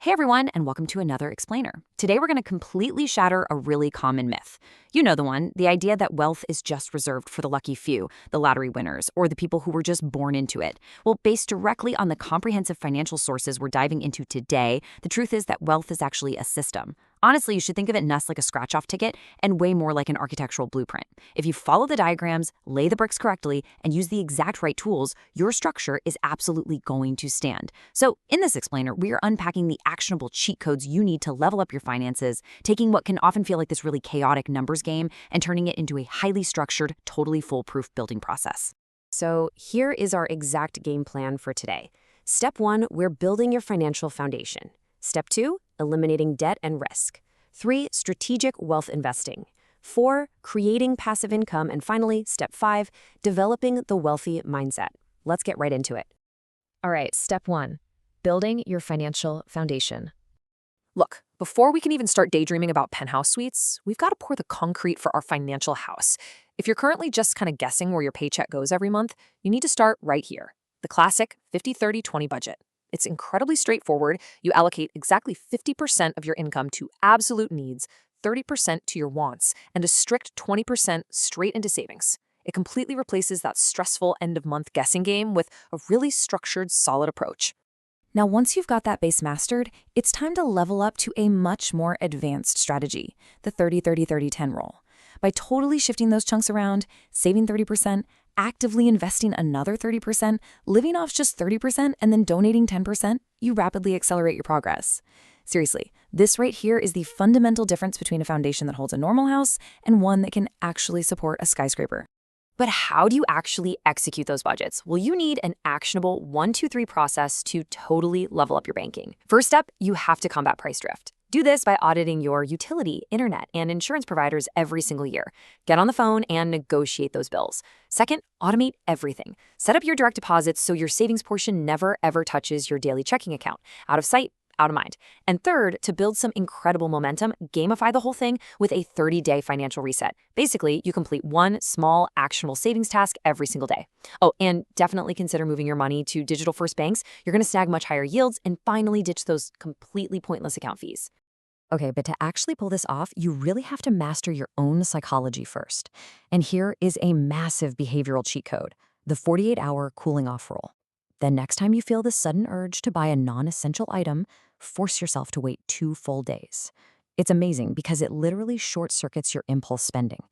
Hey everyone, and welcome to another explainer. Today we're going to completely shatter a really common myth. You know the one, the idea that wealth is just reserved for the lucky few, the lottery winners, or the people who were just born into it. Well, based directly on the comprehensive financial sources we're diving into today, the truth is that wealth is actually a system. Honestly, you should think of it less like a scratch-off ticket and way more like an architectural blueprint. If you follow the diagrams, lay the bricks correctly, and use the exact right tools, your structure is absolutely going to stand. So in this explainer, we are unpacking the actionable cheat codes you need to level up your finances, taking what can often feel like this really chaotic numbers game and turning it into a highly structured, totally foolproof building process. So here is our exact game plan for today. Step 1, we're building your financial foundation. Step 2, eliminating debt and risk. 3, strategic wealth investing. 4, creating passive income. And finally, step 5, developing the wealthy mindset. Let's get right into it. All right, step 1, building your financial foundation. Look, before we can even start daydreaming about penthouse suites, we've got to pour the concrete for our financial house. If you're currently just kind of guessing where your paycheck goes every month, you need to start right here. The classic 50-30-20 budget. It's incredibly straightforward. You allocate exactly 50% of your income to absolute needs, 30% to your wants, and a strict 20% straight into savings. It completely replaces that stressful end-of-month guessing game with a really structured, solid approach. Now, once you've got that base mastered, it's time to level up to a much more advanced strategy, the 30-30-30-10 rule. By totally shifting those chunks around, saving 30%, actively investing another 30%, living off just 30%, and then donating 10%, you rapidly accelerate your progress. Seriously, this right here is the fundamental difference between a foundation that holds a normal house and one that can actually support a skyscraper. But how do you actually execute those budgets? Well, you need an actionable 1-2-3 process to totally level up your banking. First step, you have to combat price drift. Do this by auditing your utility, internet, and insurance providers every single year. Get on the phone and negotiate those bills. Second, automate everything. Set up your direct deposits so your savings portion never ever touches your daily checking account. Out of sight, out of mind. And third, to build some incredible momentum, gamify the whole thing with a 30-day financial reset. Basically, you complete one small, actionable savings task every single day. Oh, and definitely consider moving your money to digital-first banks. You're going to snag much higher yields and finally ditch those completely pointless account fees. Okay, but to actually pull this off, you really have to master your own psychology first. And here is a massive behavioral cheat code, the 48-hour cooling off rule. Then next time you feel the sudden urge to buy a non-essential item, force yourself to wait 2 full days. It's amazing because it literally short-circuits your impulse spending.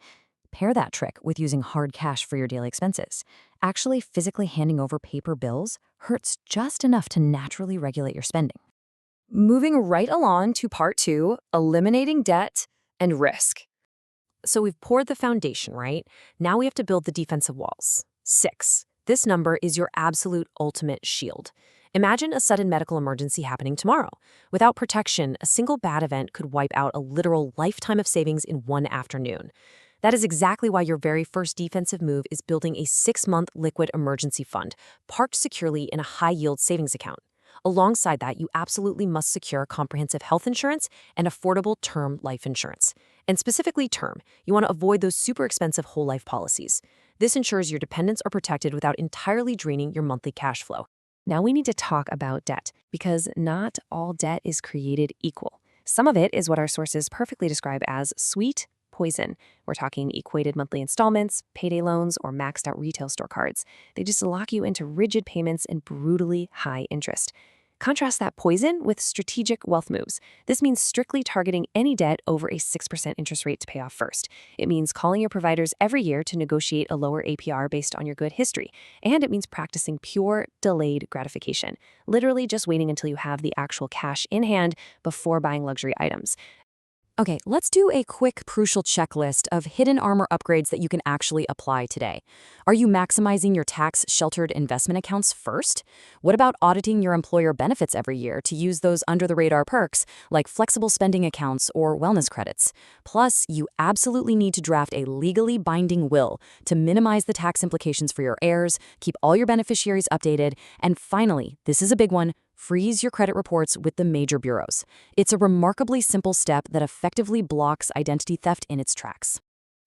Pair that trick with using hard cash for your daily expenses. Actually, physically handing over paper bills hurts just enough to naturally regulate your spending. Moving right along to part 2, eliminating debt and risk. So we've poured the foundation, right? Now we have to build the defensive walls. 6. This number is your absolute ultimate shield. Imagine a sudden medical emergency happening tomorrow. Without protection, a single bad event could wipe out a literal lifetime of savings in one afternoon. That is exactly why your very first defensive move is building a 6-month liquid emergency fund, parked securely in a high-yield savings account. Alongside that, you absolutely must secure comprehensive health insurance and affordable term life insurance. And specifically term, you want to avoid those super expensive whole life policies. This ensures your dependents are protected without entirely draining your monthly cash flow. Now we need to talk about debt, because not all debt is created equal. Some of it is what our sources perfectly describe as sweet poison. We're talking equated monthly installments, payday loans, or maxed out retail store cards. They just lock you into rigid payments and brutally high interest. Contrast that poison with strategic wealth moves. This means strictly targeting any debt over a 6% interest rate to pay off first. It means calling your providers every year to negotiate a lower APR based on your good history. And it means practicing pure delayed gratification, literally just waiting until you have the actual cash in hand before buying luxury items. Okay, let's do a quick, crucial checklist of hidden armor upgrades that you can actually apply today. Are you maximizing your tax-sheltered investment accounts first? What about auditing your employer benefits every year to use those under-the-radar perks like flexible spending accounts or wellness credits? Plus, you absolutely need to draft a legally binding will to minimize the tax implications for your heirs, keep all your beneficiaries updated, and finally, this is a big one, freeze your credit reports with the major bureaus. It's a remarkably simple step that effectively blocks identity theft in its tracks.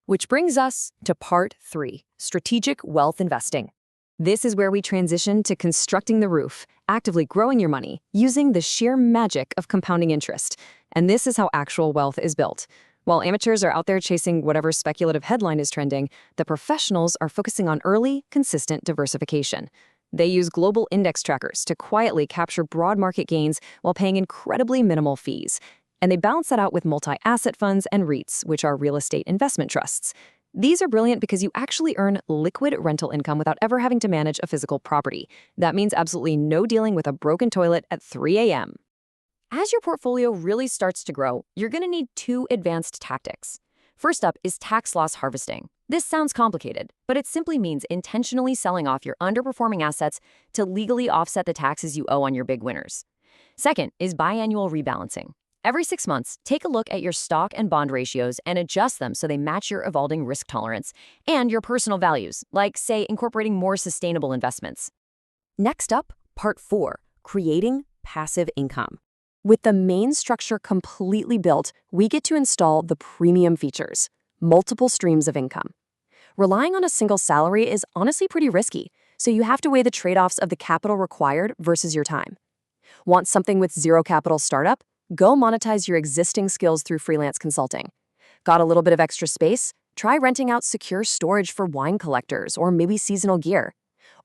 Which brings us to part 3, strategic wealth investing. This is where we transition to constructing the roof, actively growing your money, using the sheer magic of compounding interest. And this is how actual wealth is built. While amateurs are out there chasing whatever speculative headline is trending, the professionals are focusing on early, consistent diversification. They use global index trackers to quietly capture broad market gains while paying incredibly minimal fees. And they balance that out with multi-asset funds and REITs, which are real estate investment trusts. These are brilliant because you actually earn liquid rental income without ever having to manage a physical property. That means absolutely no dealing with a broken toilet at 3 a.m. As your portfolio really starts to grow, you're going to need 2 advanced tactics. First up is tax loss harvesting. This sounds complicated, but it simply means intentionally selling off your underperforming assets to legally offset the taxes you owe on your big winners. Second is biannual rebalancing. Every 6 months, take a look at your stock and bond ratios and adjust them so they match your evolving risk tolerance and your personal values, like, say, incorporating more sustainable investments. Next up, part 4, creating passive income. With the main structure completely built, we get to install the premium features, multiple streams of income. Relying on a single salary is honestly pretty risky, so you have to weigh the trade-offs of the capital required versus your time. Want something with zero capital startup? Go monetize your existing skills through freelance consulting. Got a little bit of extra space? Try renting out secure storage for wine collectors or maybe seasonal gear.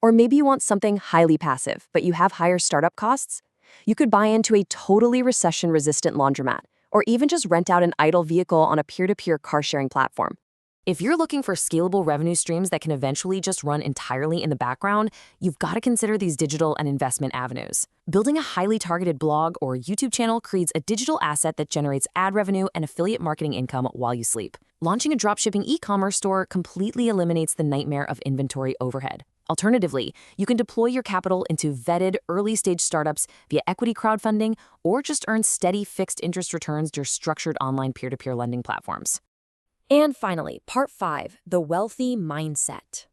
Or maybe you want something highly passive, but you have higher startup costs? You could buy into a totally recession-resistant laundromat, or even just rent out an idle vehicle on a peer-to-peer car-sharing platform. If you're looking for scalable revenue streams that can eventually just run entirely in the background, you've got to consider these digital and investment avenues. Building a highly targeted blog or YouTube channel creates a digital asset that generates ad revenue and affiliate marketing income while you sleep. Launching a dropshipping e-commerce store completely eliminates the nightmare of inventory overhead. Alternatively, you can deploy your capital into vetted early-stage startups via equity crowdfunding or just earn steady fixed interest returns through structured online peer-to-peer lending platforms. And finally, part 5, the wealthy mindset.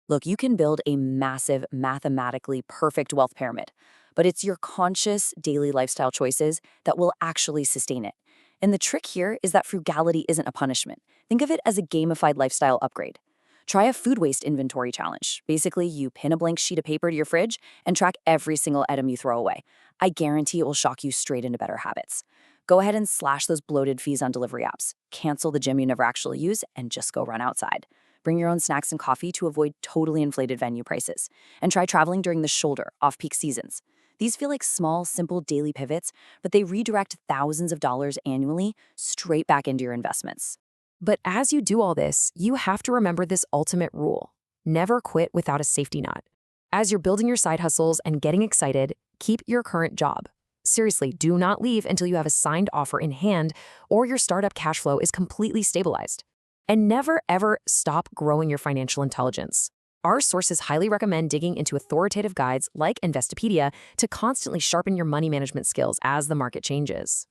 Look, you can build a massive, mathematically perfect wealth pyramid, but it's your conscious daily lifestyle choices that will actually sustain it. And the trick here is that frugality isn't a punishment. Think of it as a gamified lifestyle upgrade. Try a food waste inventory challenge. Basically, you pin a blank sheet of paper to your fridge and track every single item you throw away. I guarantee it will shock you straight into better habits. Go ahead and slash those bloated fees on delivery apps. Cancel the gym you never actually use and just go run outside. Bring your own snacks and coffee to avoid totally inflated venue prices. And try traveling during the shoulder, off-peak seasons. These feel like small, simple daily pivots, but they redirect thousands of dollars annually straight back into your investments. But as you do all this, you have to remember this ultimate rule. Never quit without a safety net. As you're building your side hustles and getting excited, keep your current job. Seriously, do not leave until you have a signed offer in hand or your startup cash flow is completely stabilized. And never, ever stop growing your financial intelligence. Our sources highly recommend digging into authoritative guides like Investopedia to constantly sharpen your money management skills as the market changes.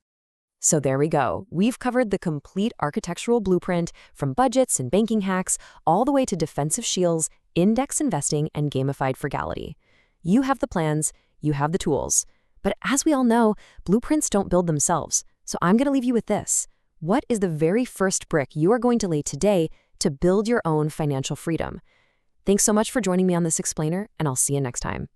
So there we go. We've covered the complete architectural blueprint from budgets and banking hacks all the way to defensive shields, index investing, and gamified frugality. You have the plans, you have the tools. But as we all know, blueprints don't build themselves. So I'm going to leave you with this. What is the very first brick you are going to lay today to build your own financial freedom? Thanks so much for joining me on this explainer, and I'll see you next time.